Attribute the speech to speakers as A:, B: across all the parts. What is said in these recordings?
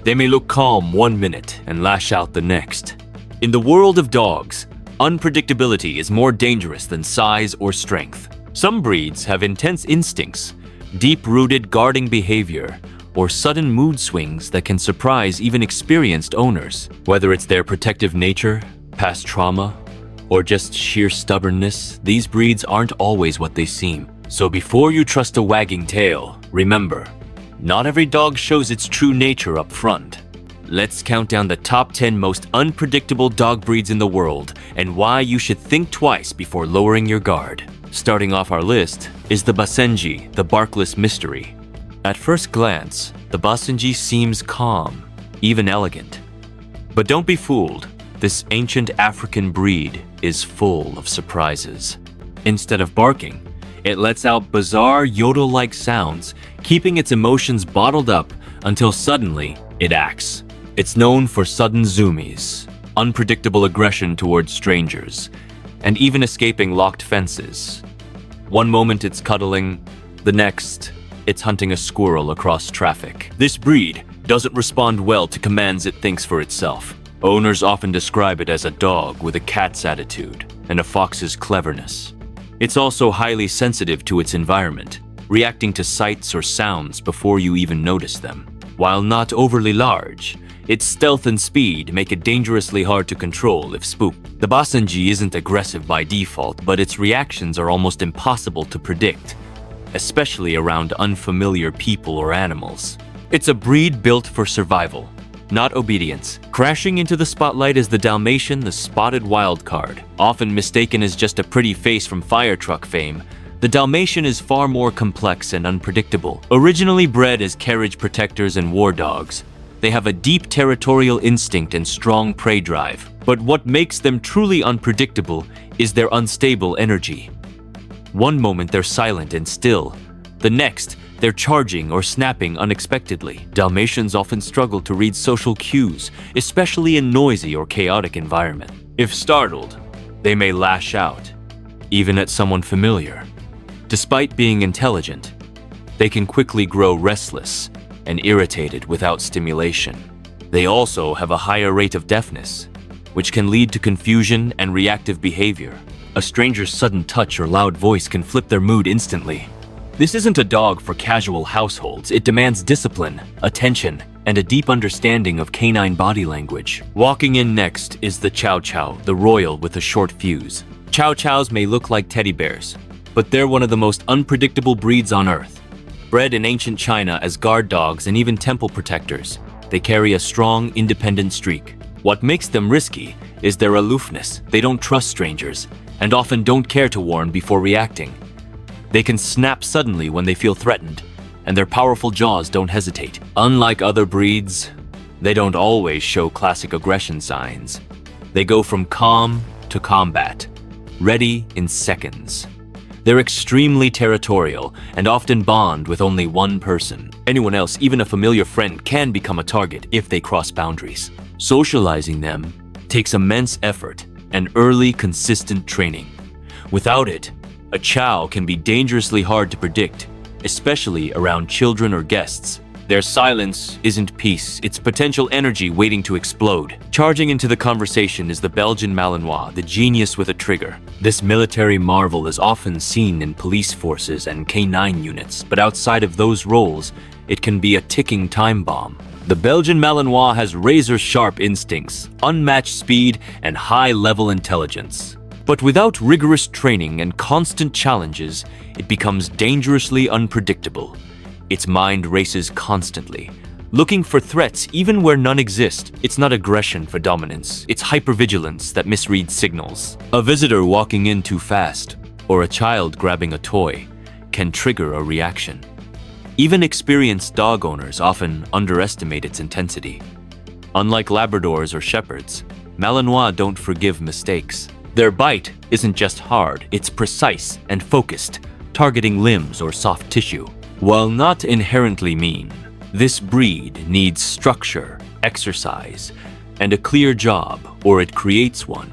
A: They may look calm one minute and lash out the next. In the world of dogs, unpredictability is more dangerous than size or strength. Some breeds have intense instincts, deep-rooted guarding behavior, or sudden mood swings that can surprise even experienced owners. Whether it's their protective nature, past trauma, or just sheer stubbornness, these breeds aren't always what they seem. So before you trust a wagging tail, remember, not every dog shows its true nature up front. Let's count down the top 10 most unpredictable dog breeds in the world and why you should think twice before lowering your guard. Starting off our list is the Basenji, the barkless mystery. At first glance, the Basenji seems calm, even elegant. But don't be fooled. This ancient African breed is full of surprises. Instead of barking, it lets out bizarre yodel-like sounds, keeping its emotions bottled up until suddenly it acts. It's known for sudden zoomies, unpredictable aggression towards strangers, and even escaping locked fences. One moment it's cuddling, the next it's hunting a squirrel across traffic. This breed doesn't respond well to commands it thinks for itself. Owners often describe it as a dog with a cat's attitude and a fox's cleverness. It's also highly sensitive to its environment, reacting to sights or sounds before you even notice them. While not overly large, its stealth and speed make it dangerously hard to control if spooked. The Basenji isn't aggressive by default, but its reactions are almost impossible to predict, especially around unfamiliar people or animals. It's a breed built for survival, not obedience. Crashing into the spotlight is the Dalmatian, the spotted wild card. Often mistaken as just a pretty face from fire truck fame, the Dalmatian is far more complex and unpredictable. Originally bred as carriage protectors and war dogs, they have a deep territorial instinct and strong prey drive. But what makes them truly unpredictable is their unstable energy. One moment they're silent and still, the next they're charging or snapping unexpectedly. Dalmatians often struggle to read social cues, especially in noisy or chaotic environment. If startled, they may lash out, even at someone familiar. Despite being intelligent, they can quickly grow restless and irritated without stimulation. They also have a higher rate of deafness, which can lead to confusion and reactive behavior. A stranger's sudden touch or loud voice can flip their mood instantly. This isn't a dog for casual households. It demands discipline, attention, and a deep understanding of canine body language. Walking in next is the Chow Chow, the royal with a short fuse. Chow Chows may look like teddy bears, but they're one of the most unpredictable breeds on earth. Bred in ancient China as guard dogs and even temple protectors, they carry a strong, independent streak. What makes them risky is their aloofness. They don't trust strangers and often don't care to warn before reacting. They can snap suddenly when they feel threatened, and their powerful jaws don't hesitate. Unlike other breeds, they don't always show classic aggression signs. They go from calm to combat, ready in seconds. They're extremely territorial and often bond with only one person. Anyone else, even a familiar friend, can become a target if they cross boundaries. Socializing them takes immense effort and early, consistent training. Without it, a chow can be dangerously hard to predict, especially around children or guests. Their silence isn't peace, it's potential energy waiting to explode. Charging into the conversation is the Belgian Malinois, the genius with a trigger. This military marvel is often seen in police forces and canine units, but outside of those roles, it can be a ticking time bomb. The Belgian Malinois has razor-sharp instincts, unmatched speed, and high-level intelligence. But without rigorous training and constant challenges, it becomes dangerously unpredictable. Its mind races constantly, looking for threats even where none exist. It's not aggression for dominance, it's hypervigilance that misreads signals. A visitor walking in too fast, or a child grabbing a toy, can trigger a reaction. Even experienced dog owners often underestimate its intensity. Unlike Labradors or Shepherds, Malinois don't forgive mistakes. Their bite isn't just hard, it's precise and focused, targeting limbs or soft tissue. While not inherently mean, this breed needs structure, exercise, and a clear job, or it creates one,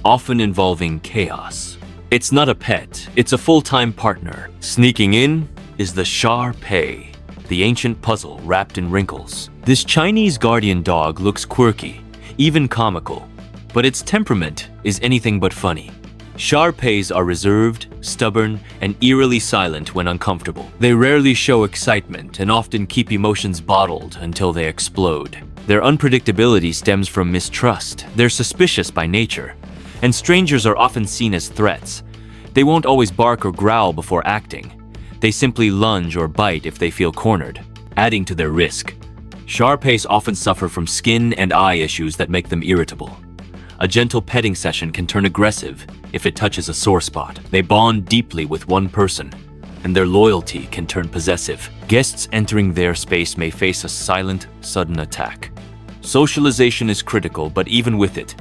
A: often involving chaos. It's not a pet, it's a full-time partner. Sneaking in is the Shar Pei. the ancient puzzle wrapped in wrinkles. This Chinese guardian dog looks quirky, even comical, but its temperament is anything but funny. Shar-Peis are reserved, stubborn, and eerily silent when uncomfortable. They rarely show excitement and often keep emotions bottled until they explode. Their unpredictability stems from mistrust. They're suspicious by nature, and strangers are often seen as threats. They won't always bark or growl before acting. They simply lunge or bite if they feel cornered, adding to their risk. Shar-Peis often suffer from skin and eye issues that make them irritable. A gentle petting session can turn aggressive if it touches a sore spot. They bond deeply with one person, and their loyalty can turn possessive. Guests entering their space may face a silent, sudden attack. Socialization is critical, but even with it,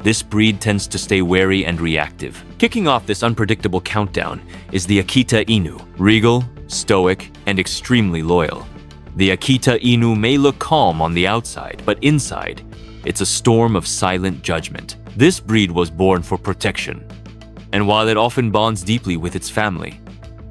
A: this breed tends to stay wary and reactive. Kicking off this unpredictable countdown is the Akita Inu. Regal, stoic, and extremely loyal. The Akita Inu may look calm on the outside, but inside, it's a storm of silent judgment. This breed was born for protection, and while it often bonds deeply with its family,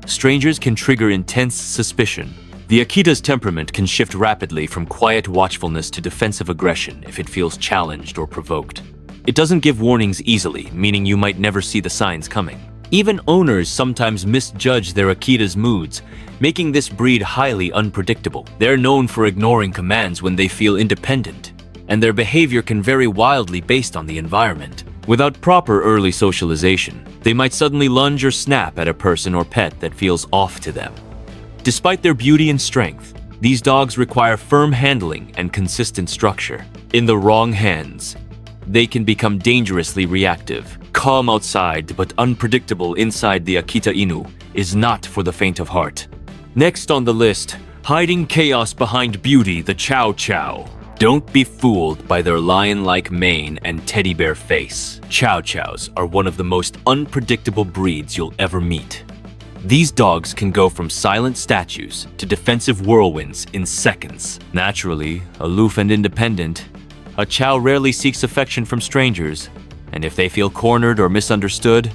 A: strangers can trigger intense suspicion. The Akita's temperament can shift rapidly from quiet watchfulness to defensive aggression if it feels challenged or provoked. It doesn't give warnings easily, meaning you might never see the signs coming. Even owners sometimes misjudge their Akita's moods, making this breed highly unpredictable. They're known for ignoring commands when they feel independent, and their behavior can vary wildly based on the environment. Without proper early socialization, they might suddenly lunge or snap at a person or pet that feels off to them. Despite their beauty and strength, these dogs require firm handling and consistent structure. In the wrong hands, they can become dangerously reactive. Calm outside but unpredictable inside, the Akita Inu is not for the faint of heart. Next on the list, hiding chaos behind beauty, the Chow Chow. Don't be fooled by their lion-like mane and teddy bear face. Chow Chows are one of the most unpredictable breeds you'll ever meet. These dogs can go from silent statues to defensive whirlwinds in seconds. Naturally, aloof and independent, a Chow rarely seeks affection from strangers, and if they feel cornered or misunderstood,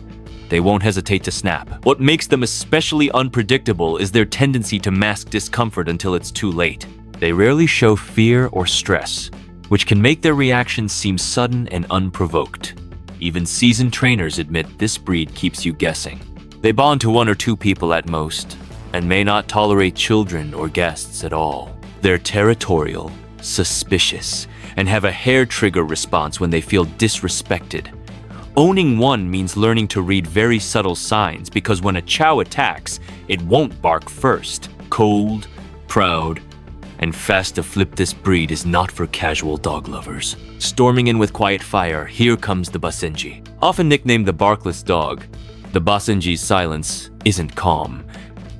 A: they won't hesitate to snap. What makes them especially unpredictable is their tendency to mask discomfort until it's too late. They rarely show fear or stress, which can make their reactions seem sudden and unprovoked. Even seasoned trainers admit this breed keeps you guessing. They bond to one or two people at most, and may not tolerate children or guests at all. They're territorial, suspicious, and have a hair trigger response when they feel disrespected. Owning one means learning to read very subtle signs, because when a Chow attacks, it won't bark first. Cold, proud, and fast to flip, this breed is not for casual dog lovers. Storming in with quiet fire, here comes the Basenji. Often nicknamed the barkless dog, the Basenji's silence isn't calm,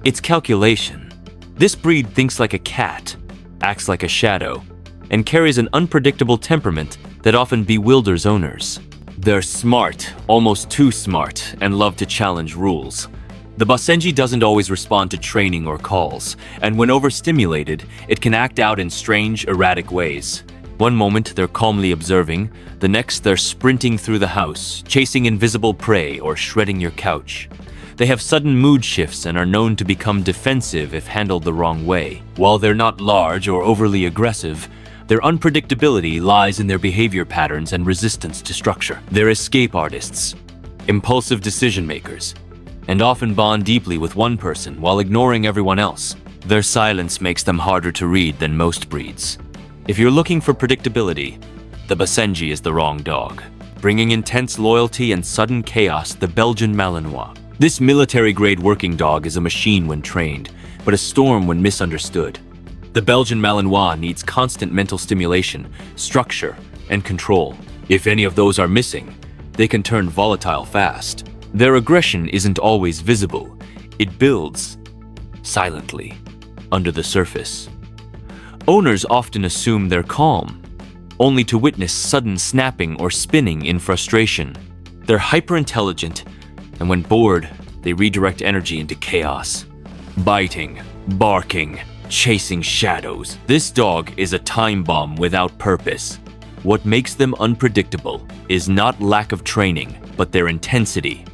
A: it's calculation. This breed thinks like a cat, acts like a shadow, and carries an unpredictable temperament that often bewilders owners. They're smart, almost too smart, and love to challenge rules. The Basenji doesn't always respond to training or calls, and when overstimulated, it can act out in strange, erratic ways. One moment they're calmly observing, the next they're sprinting through the house, chasing invisible prey or shredding your couch. They have sudden mood shifts and are known to become defensive if handled the wrong way. While they're not large or overly aggressive, their unpredictability lies in their behavior patterns and resistance to structure. They're escape artists, impulsive decision makers, and often bond deeply with one person while ignoring everyone else. Their silence makes them harder to read than most breeds. If you're looking for predictability, the Basenji is the wrong dog. Bringing intense loyalty and sudden chaos, the Belgian Malinois. This military-grade working dog is a machine when trained, but a storm when misunderstood. The Belgian Malinois needs constant mental stimulation, structure, and control. If any of those are missing, they can turn volatile fast. Their aggression isn't always visible. It builds silently under the surface. Owners often assume they're calm, only to witness sudden snapping or spinning in frustration. They're hyper-intelligent, and when bored, they redirect energy into chaos. Biting, barking, chasing shadows. This dog is a time bomb without purpose. What makes them unpredictable is not lack of training, but their intensity.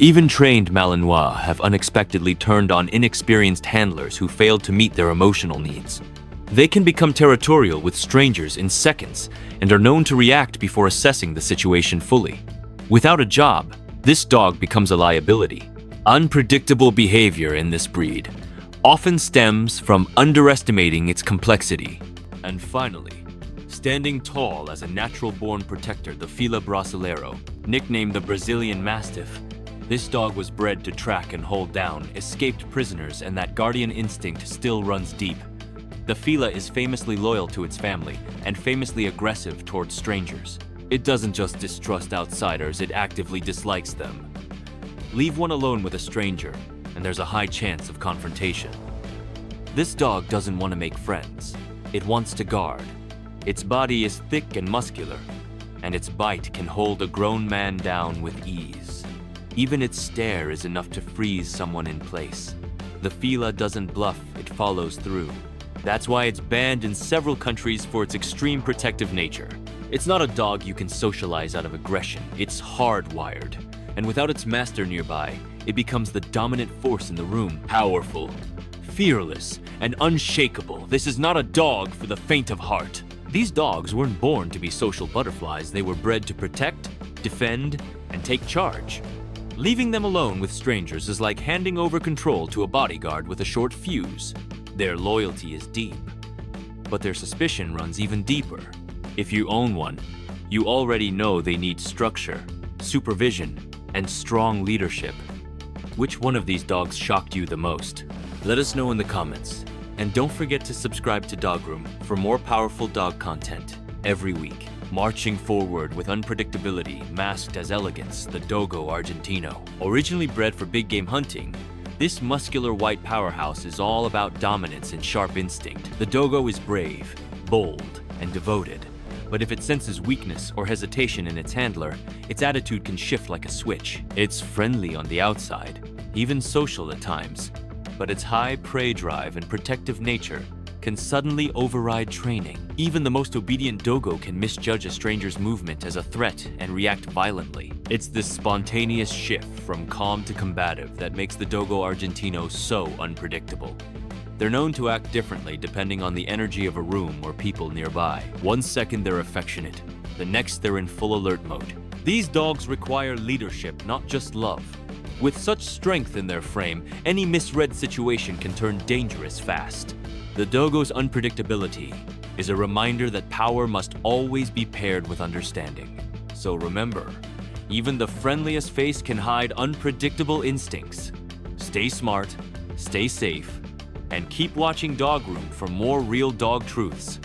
A: Even trained Malinois have unexpectedly turned on inexperienced handlers who failed to meet their emotional needs. They can become territorial with strangers in seconds and are known to react before assessing the situation fully. Without a job, this dog becomes a liability. Unpredictable behavior in this breed often stems from underestimating its complexity. And finally, standing tall as a natural-born protector, the Fila Brasileiro, nicknamed the Brazilian Mastiff. This dog was bred to track and hold down escaped prisoners, and that guardian instinct still runs deep. The Fila is famously loyal to its family and famously aggressive towards strangers. It doesn't just distrust outsiders, it actively dislikes them. Leave one alone with a stranger, and there's a high chance of confrontation. This dog doesn't want to make friends. It wants to guard. Its body is thick and muscular, and its bite can hold a grown man down with ease. Even its stare is enough to freeze someone in place. The Fila doesn't bluff, it follows through. That's why it's banned in several countries for its extreme protective nature. It's not a dog you can socialize out of aggression, it's hardwired. And without its master nearby, it becomes the dominant force in the room. Powerful, fearless, and unshakable. This is not a dog for the faint of heart. These dogs weren't born to be social butterflies, they were bred to protect, defend, and take charge. Leaving them alone with strangers is like handing over control to a bodyguard with a short fuse. Their loyalty is deep, but their suspicion runs even deeper. If you own one, you already know they need structure, supervision, and strong leadership. Which one of these dogs shocked you the most? Let us know in the comments. And don't forget to subscribe to Dogroom for more powerful dog content every week. Marching forward with unpredictability masked as elegance, the Dogo Argentino. Originally bred for big game hunting, this muscular white powerhouse is all about dominance and sharp instinct. The Dogo is brave, bold, and devoted. But if it senses weakness or hesitation in its handler, its attitude can shift like a switch. It's friendly on the outside, even social at times, but its high prey drive and protective nature can suddenly override training. Even the most obedient Dogo can misjudge a stranger's movement as a threat and react violently. It's this spontaneous shift from calm to combative that makes the Dogo Argentino so unpredictable. They're known to act differently depending on the energy of a room or people nearby. One second they're affectionate, the next they're in full alert mode. These dogs require leadership, not just love. With such strength in their frame, any misread situation can turn dangerous fast. The Dogo's unpredictability is a reminder that power must always be paired with understanding. So remember, even the friendliest face can hide unpredictable instincts. Stay smart, stay safe, and keep watching Dogroom for more real dog truths.